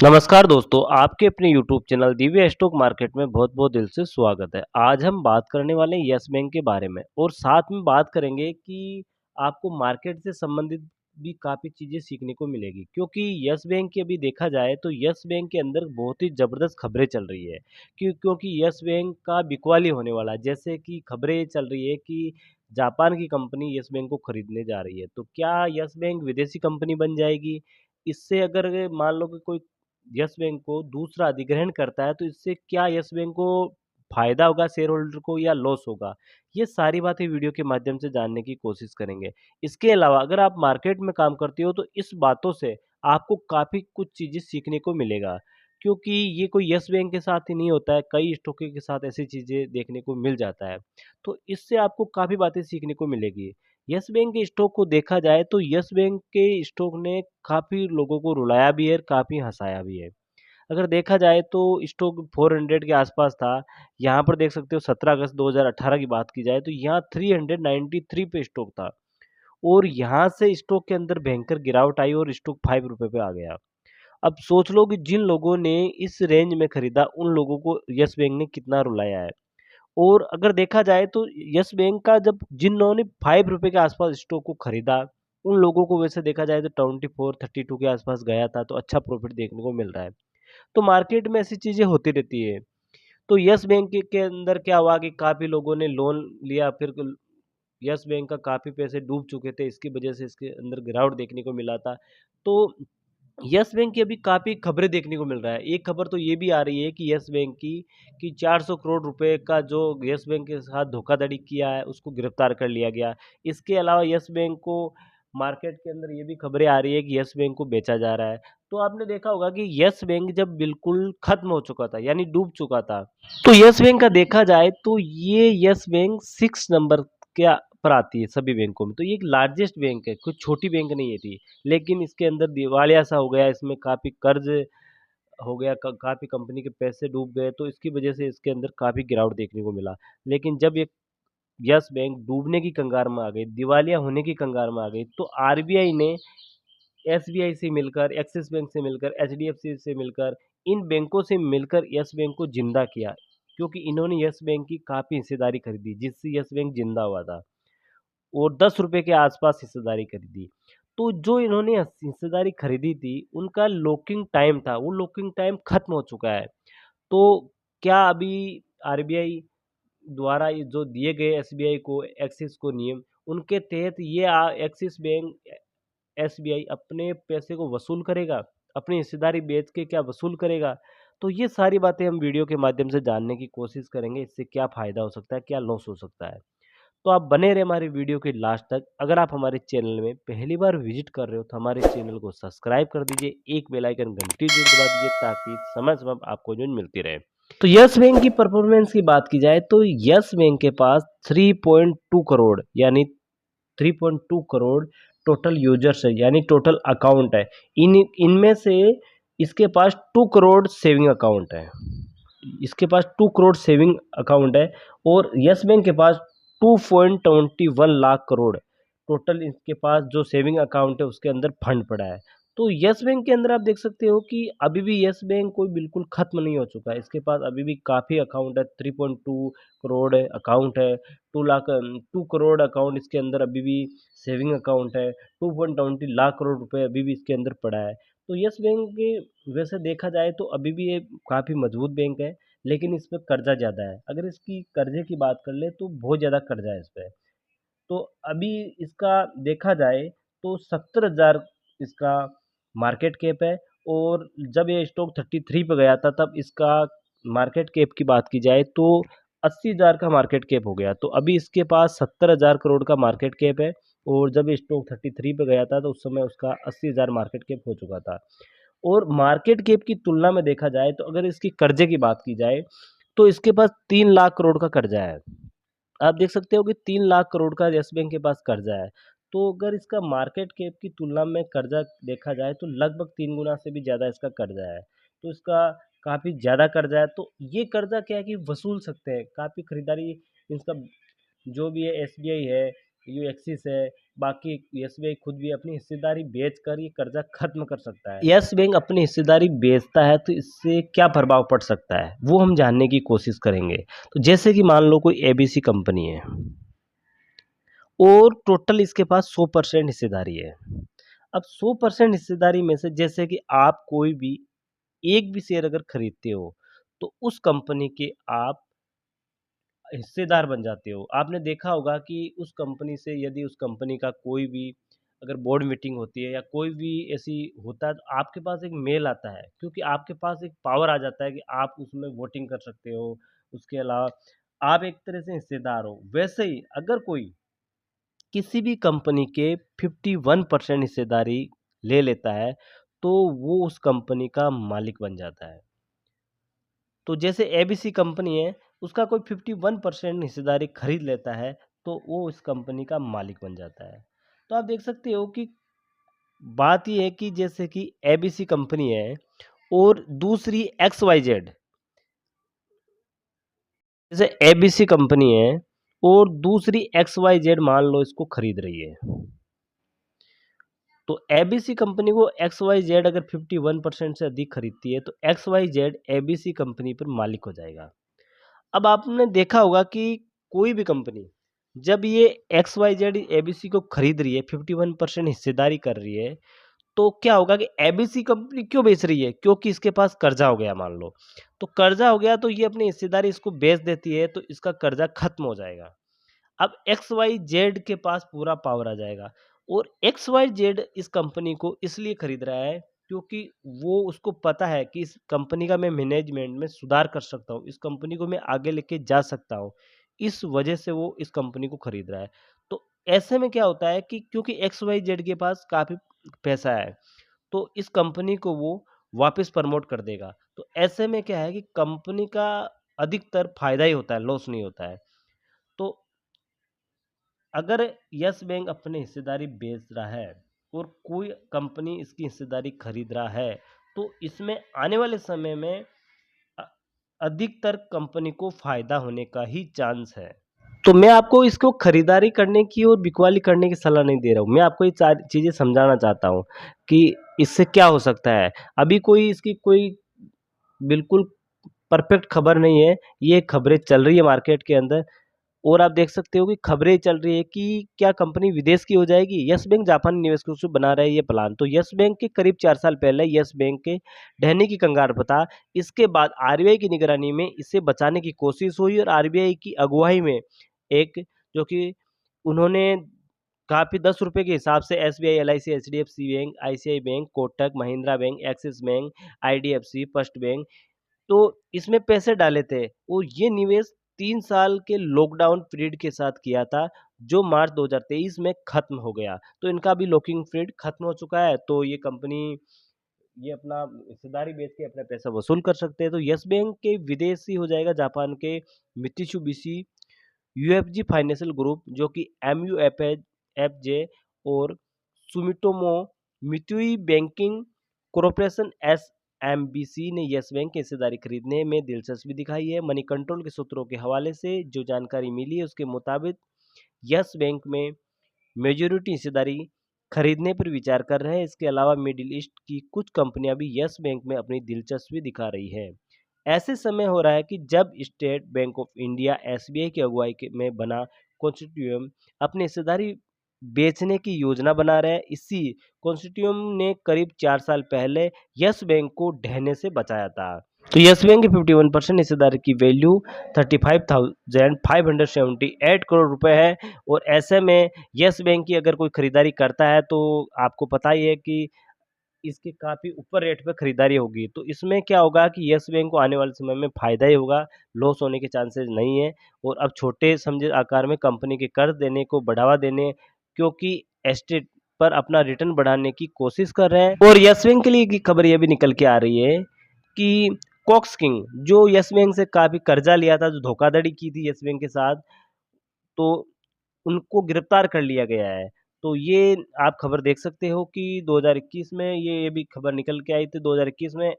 नमस्कार दोस्तों, आपके अपने YouTube channel Divya stock market में बहुत-बहुत दिल से स्वागत है। आज हम बात करने वाले हैं यस बैंक के बारे में और साथ में बात करेंगे कि आपको मार्केट से संबंधित भी काफ़ी चीज़ें सीखने को मिलेगी। क्योंकि यस बैंक की अभी देखा जाए तो यस बैंक के अंदर बहुत ही ज़बरदस्त खबरें चल रही है। क्योंकि यस बैंक का बिकवाली होने वाला है। जैसे कि खबरें चल रही है कि जापान की कंपनी यस बैंक को खरीदने जा रही है। तो क्या यस बैंक विदेशी कंपनी बन जाएगी? इससे अगर मान लो कि कोई यस बैंक को दूसरा अधिग्रहण करता है तो इससे क्या यस बैंक को फायदा होगा शेयर होल्डर को या लॉस होगा? ये सारी बातें वीडियो के माध्यम से जानने की कोशिश करेंगे। इसके अलावा अगर आप मार्केट में काम करते हो तो इस बातों से आपको काफ़ी कुछ चीज़ें सीखने को मिलेगा। क्योंकि ये कोई यस बैंक के साथ ही नहीं होता है, कई स्टॉकों के साथ ऐसी चीज़ें देखने को मिल जाता है। तो इससे आपको काफ़ी बातें सीखने को मिलेगी। यस बैंक के स्टॉक को देखा जाए तो यस बैंक के स्टॉक ने काफ़ी लोगों को रुलाया भी है, काफ़ी हँसाया भी है। अगर देखा जाए तो स्टॉक 400 के आसपास था। यहाँ पर देख सकते हो 17 अगस्त 2018 की बात की जाए तो यहाँ 393 पे स्टॉक था और यहाँ से स्टॉक के अंदर भयंकर गिरावट आई और स्टॉक ₹5 पे आ गया। अब सोच लो कि जिन लोगों ने इस रेंज में खरीदा उन लोगों को यस बैंक ने कितना रुलाया है। और अगर देखा जाए तो यस बैंक का जब जिन्होंने ₹5 के आसपास स्टॉक को खरीदा, उन लोगों को वैसे देखा जाए तो 24, 32 के आसपास गया था, तो अच्छा प्रॉफ़िट देखने को मिल रहा है। तो मार्केट में ऐसी चीज़ें होती रहती है। तो यस बैंक के अंदर क्या हुआ कि काफ़ी लोगों ने लोन लिया, फिर यस बैंक का काफ़ी पैसे डूब चुके थे, इसकी वजह से इसके अंदर गिरावट देखने को मिला था। तो यस बैंक की अभी काफ़ी खबरें देखने को मिल रहा है। एक खबर तो ये भी आ रही है कि यस बैंक की कि 400 करोड़ रुपए का जो यस बैंक के साथ धोखाधड़ी किया है, उसको गिरफ्तार कर लिया गया। इसके अलावा यस बैंक को मार्केट के अंदर ये भी खबरें आ रही है कि यस बैंक को बेचा जा रहा है। तो आपने देखा होगा कि यस बैंक जब बिल्कुल खत्म हो चुका था, यानी डूब चुका था, तो यस बैंक का देखा जाए तो ये यस बैंक 6 नंबर क्या पर आती है सभी बैंकों में। तो ये एक लार्जेस्ट बैंक है, कोई छोटी बैंक नहीं है थी। लेकिन इसके अंदर दिवालिया-सा हो गया, इसमें काफ़ी कर्ज़ हो गया, क काफ़ी कंपनी के पैसे डूब गए, तो इसकी वजह से इसके अंदर काफ़ी गिरावट देखने को मिला। लेकिन जब ये यस बैंक डूबने की कगार में आ गई, दिवालिया होने की कगार में आ गई, तो आरबीआई ने एसबीआई से मिलकर, एक्सिस बैंक से मिलकर, एचडीएफसी से मिलकर, इन बैंकों से मिलकर यस बैंक को ज़िंदा किया। क्योंकि इन्होंने यस बैंक की काफ़ी हिस्सेदारी खरीदी, जिससे यस बैंक ज़िंदा हुआ था। और ₹10 के आसपास हिस्सेदारी खरीदी। तो जो इन्होंने हिस्सेदारी खरीदी थी, उनका लॉकिंग टाइम था, वो लॉकिंग टाइम खत्म हो चुका है। तो क्या अभी आरबीआई द्वारा ये जो दिए गए एसबीआई को, एक्सिस को नियम, उनके तहत ये एक्सिस बैंक, एसबीआई अपने पैसे को वसूल करेगा? अपनी हिस्सेदारी बेच के क्या वसूल करेगा? तो ये सारी बातें हम वीडियो के माध्यम से जानने की कोशिश करेंगे, इससे क्या फ़ायदा हो सकता है, क्या लॉस हो सकता है। तो आप बने रहे हमारी वीडियो के लास्ट तक। अगर आप हमारे चैनल में पहली बार विजिट कर रहे हो तो हमारे चैनल को सब्सक्राइब कर दीजिए, एक बेल आइकन घंटी जरूर दबा दीजिए ताकि समय-समय पर आपको जो मिलती रहे। तो यस बैंक की परफॉर्मेंस की बात की जाए तो यस बैंक के पास 3.2 करोड़ यानी 3.2 करोड़ टोटल यूजर्स है, यानी टोटल अकाउंट है। इन इनमें से इसके पास 2 करोड़ सेविंग अकाउंट है। इसके पास 2 करोड़ सेविंग अकाउंट है और यस बैंक के पास 2.21 लाख करोड़ टोटल इसके पास जो सेविंग अकाउंट है उसके अंदर फंड पड़ा है। तो यस बैंक के अंदर आप देख सकते हो कि अभी भी यस बैंक कोई बिल्कुल खत्म नहीं हो चुका है। इसके पास अभी भी काफ़ी अकाउंट है, 3.2 करोड़ अकाउंट है, 2 करोड़ अकाउंट इसके अंदर अभी भी सेविंग अकाउंट है, 2.20 लाख करोड़ रुपए अभी भी इसके अंदर पड़ा है। तो यस बैंक के वैसे देखा जाए तो अभी भी ये काफ़ी मजबूत बैंक है, लेकिन इस पे कर्ज़ा ज़्यादा है। अगर इसकी कर्ज़े की बात कर लें तो बहुत ज़्यादा कर्ज़ा है इस पे। तो अभी इसका देखा जाए तो 70,000 इसका मार्केट कैप है और जब ये स्टॉक 33 पे गया था तब इसका मार्केट कैप की बात की जाए तो 80,000 का मार्केट कैप हो गया। तो अभी इसके पास 70,000 करोड़ का मार्केट कैप है और जब ये स्टॉक 33 पे गया था तो उस समय उसका 80,000 मार्केट कैप हो चुका था। और मार्केट कैप की तुलना में देखा जाए तो अगर इसकी कर्ज़े की बात की जाए, तो इसके पास 3 लाख करोड़ का कर्ज़ा है। आप देख सकते हो कि 3 लाख करोड़ का यस बैंक के पास कर्ज़ा है। तो अगर इसका मार्केट कैप की तुलना में कर्ज़ा देखा जाए तो लगभग 3 गुना से भी ज़्यादा इसका कर्ज़ा है। तो इसका काफ़ी ज़्यादा कर्ज़ा है, तो ये कर्ज़ा क्या है कि वसूल सकते हैं, काफ़ी खरीदारी इसका जो भी है, एसबीआई है, ये एक्सिस है, बाकी यस बैंक खुद भी अपनी हिस्सेदारी बेचकर ये कर्जा खत्म कर सकता है। यस बैंक अपनी हिस्सेदारी बेचता है तो इससे क्या प्रभाव पड़ सकता है वो हम जानने की कोशिश करेंगे। तो जैसे कि मान लो कोई एबीसी कंपनी है और टोटल इसके पास 100% हिस्सेदारी है। अब 100% हिस्सेदारी में से जैसे कि आप कोई भी एक भी शेयर अगर खरीदते हो तो उस कंपनी के आप हिस्सेदार बन जाते हो। आपने देखा होगा कि उस कंपनी से यदि उस कंपनी का कोई भी अगर बोर्ड मीटिंग होती है या कोई भी ऐसी होता है तो आपके पास एक मेल आता है क्योंकि आपके पास एक पावर आ जाता है कि आप उसमें वोटिंग कर सकते हो। उसके अलावा आप एक तरह से हिस्सेदार हो। वैसे ही अगर कोई किसी भी कंपनी के 51% हिस्सेदारी ले लेता है तो वो उस कंपनी का मालिक बन जाता है। तो जैसे एबीसी कंपनी है, उसका कोई 51% हिस्सेदारी खरीद लेता है, तो वो इस कंपनी का मालिक बन जाता है। तो आप देख सकते हो कि बात ये है कि जैसे कि एबीसी कंपनी है और दूसरी एक्स-वाई-जेड, जैसे एबीसी कंपनी है और दूसरी एक्स-वाई-जेड मान लो इसको खरीद रही है। तो एबीसी कंपनी को एक्स-वाई-जेड अगर 51% से अधिक खरीदती है, तो एक्स-वाई-जेड एबीसी कंपनी पर मालिक हो जाएगा। अब आपने देखा होगा कि कोई भी कंपनी जब ये एक्स वाई जेड एबीसी को खरीद रही है 51% हिस्सेदारी कर रही है तो क्या होगा कि एबीसी कंपनी क्यों बेच रही है क्योंकि इसके पास कर्जा हो गया मान लो तो कर्जा हो गया तो ये अपनी हिस्सेदारी इसको बेच देती है तो इसका कर्जा खत्म हो जाएगा। अब एक्स वाई जेड के पास पूरा पावर आ जाएगा और एक्स वाई जेड इस कंपनी को इसलिए खरीद रहा है क्योंकि वो उसको पता है कि इस कंपनी का मैं मैनेजमेंट में सुधार कर सकता हूँ, इस कंपनी को मैं आगे लेके जा सकता हूँ। इस वजह से वो इस कंपनी को खरीद रहा है। तो ऐसे में क्या होता है कि क्योंकि एक्स वाई जेड के पास काफ़ी पैसा है, तो इस कंपनी को वो वापस प्रमोट कर देगा। तो ऐसे में क्या है कि कंपनी का अधिकतर फायदा ही होता है, लॉस नहीं होता है। तो अगर यस बैंक अपनी हिस्सेदारी बेच रहा है और कोई कंपनी इसकी हिस्सेदारी खरीद रहा है तो इसमें आने वाले समय में अ- अधिकतर कंपनी को फायदा होने का ही चांस है। तो मैं आपको इसको खरीदारी करने की और बिकवाली करने की सलाह नहीं दे रहा हूँ, मैं आपको ये चार चीज़ें समझाना चाहता हूँ कि इससे क्या हो सकता है। अभी कोई इसकी कोई बिल्कुल परफेक्ट खबर नहीं है, ये खबरें चल रही है मार्केट के अंदर और आप देख सकते हो कि खबरें चल रही है कि क्या कंपनी विदेश की हो जाएगी। यस बैंक जापानी निवेशकों से बना रहा है ये प्लान। तो यस बैंक के करीब 4 साल पहले यस बैंक के ढहने की कंगार बता। इसके बाद आरबीआई की निगरानी में इसे बचाने की कोशिश हुई और आरबीआई की अगुवाई में एक जो कि उन्होंने काफ़ी ₹10 के हिसाब से SBI, LIC, HDFC bank, ICI bank, Kotak Mahindra bank, axis bank, IDFC, first bank तो इसमें पैसे डाले थे और ये निवेश 3 साल के लॉकडाउन पीरियड के साथ किया था, जो मार्च 2023 में खत्म हो गया। तो इनका अभी लॉकिंग पीरियड खत्म हो चुका है, तो ये कंपनी ये अपना हिस्सेदारी बेच के अपना पैसा वसूल कर सकते हैं। तो यस बैंक के विदेशी हो जाएगा जापान के मित्सुबिशी यूएफजी फाइनेंशियल ग्रुप जो कि एमयूएफजे और Sumitomo Mitsui banking corporation SMBC ने यस बैंक की हिस्सेदारी खरीदने में दिलचस्पी दिखाई है। मनी कंट्रोल के सूत्रों के हवाले से जो जानकारी मिली है उसके मुताबिक यस बैंक में मेजॉरिटी हिस्सेदारी खरीदने पर विचार कर रहे हैं। इसके अलावा मिडिल ईस्ट की कुछ कंपनियां भी यस बैंक में अपनी दिलचस्पी दिखा रही है। ऐसे समय हो रहा है कि जब state bank of India SBI की अगुवाई में बना कॉन्स्टिट्यूएम अपनी हिस्सेदारी बेचने की योजना बना रहे हैं। इसी कॉन्स्टिट्यूएम ने करीब 4 साल पहले यस बैंक को ढहने से बचाया था। तो यस बैंक की 51% हिस्सेदारी की वैल्यू 35,578 करोड़ रुपए है और ऐसे में यस बैंक की अगर कोई खरीदारी करता है तो आपको पता ही है कि इसके काफ़ी ऊपर रेट पे खरीदारी होगी। तो इसमें क्या होगा कि यस बैंक को आने वाले समय में फ़ायदा ही होगा, लॉस होने के चांसेस नहीं है और अब छोटे समझे आकार में कंपनी के कर्ज देने को बढ़ावा देने क्योंकि एस्टेट पर अपना रिटर्न बढ़ाने की कोशिश कर रहे हैं। और यस बैंक के लिए की खबर ये भी निकल के आ रही है कि कॉक्स किंग जो यस बैंक से काफ़ी कर्जा लिया था, जो धोखाधड़ी की थी यस बैंक के साथ, तो उनको गिरफ्तार कर लिया गया है। तो ये आप खबर देख सकते हो कि 2021 में ये भी खबर निकल के आई थी 2021 में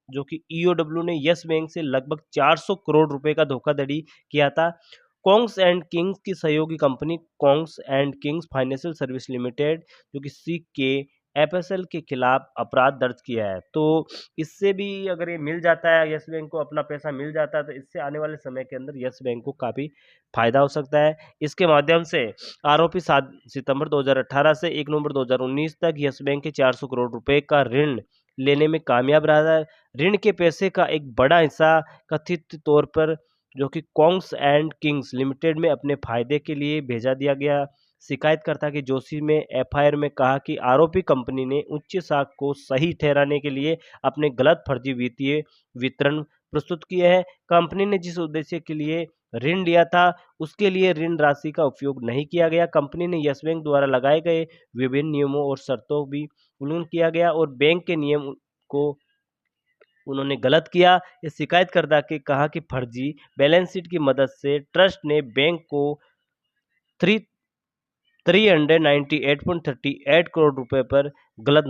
जो कि ईओडब्ल्यू ने यस बैंक से लगभग 400 करोड़ रुपए का धोखाधड़ी किया था कॉन्ग्स एंड किंग्स की सहयोगी company Kongs and Kings financial service limited जो कि सीके एफएसएल के खिलाफ अपराध दर्ज किया है। तो इससे भी अगर ये मिल जाता है यस बैंक को, अपना पैसा मिल जाता है, तो इससे आने वाले समय के अंदर यस बैंक को काफ़ी फायदा हो सकता है। इसके माध्यम से आरोपी 7 सितंबर 2018 से 1 नवंबर 2019 तक यस बैंक के 400 करोड़ रुपए का ऋण लेने में कामयाब रहा है। ऋण के पैसे का एक बड़ा हिस्सा कथित तौर पर जो कि कॉन्ग्स एंड किंग्स लिमिटेड में अपने फायदे के लिए भेजा दिया गया। शिकायतकर्ता की जोशी में एफआईआर में कहा कि आरोपी कंपनी ने उच्च साख को सही ठहराने के लिए अपने गलत फर्जी वित्तीय वितरण प्रस्तुत किए हैं। कंपनी ने जिस उद्देश्य के लिए ऋण लिया था उसके लिए ऋण राशि का उपयोग नहीं किया गया। कंपनी ने यस बैंक द्वारा लगाए गए विभिन्न नियमों और शर्तों भी उल्लंघन किया गया और बैंक के नियम को उन्होंने गलत किया। इस शिकायतकर्ता के कहा कि फर्जी बैलेंस शीट की मदद से ट्रस्ट ने बैंक को थ्री 398.38 करोड़ रुपए पर गलत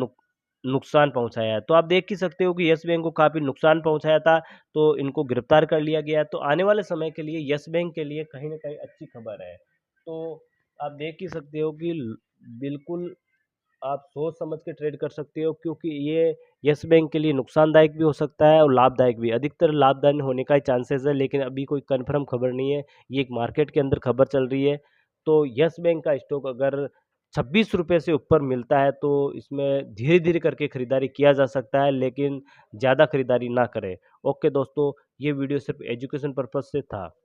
नुकसान पहुंचाया है। तो आप देख ही सकते हो कि यस बैंक को काफ़ी नुकसान पहुंचाया था, तो इनको गिरफ्तार कर लिया गया। तो आने वाले समय के लिए यस बैंक के लिए कहीं न कहीं अच्छी खबर है। तो आप देख ही सकते हो कि बिल्कुल आप सोच समझ के ट्रेड कर सकते हो, क्योंकि ये यस बैंक के लिए नुकसानदायक भी हो सकता है और लाभदायक भी। अधिकतर लाभदायक होने का ही चांसेस है, लेकिन अभी कोई कन्फर्म खबर नहीं है। ये एक मार्केट के अंदर खबर चल रही है। तो यस बैंक का स्टॉक अगर 26 रुपये से ऊपर मिलता है तो इसमें धीरे-धीरे करके खरीदारी किया जा सकता है, लेकिन ज़्यादा खरीदारी ना करें। ओके दोस्तों, ये वीडियो सिर्फ एजुकेशन पर्पज़ से था।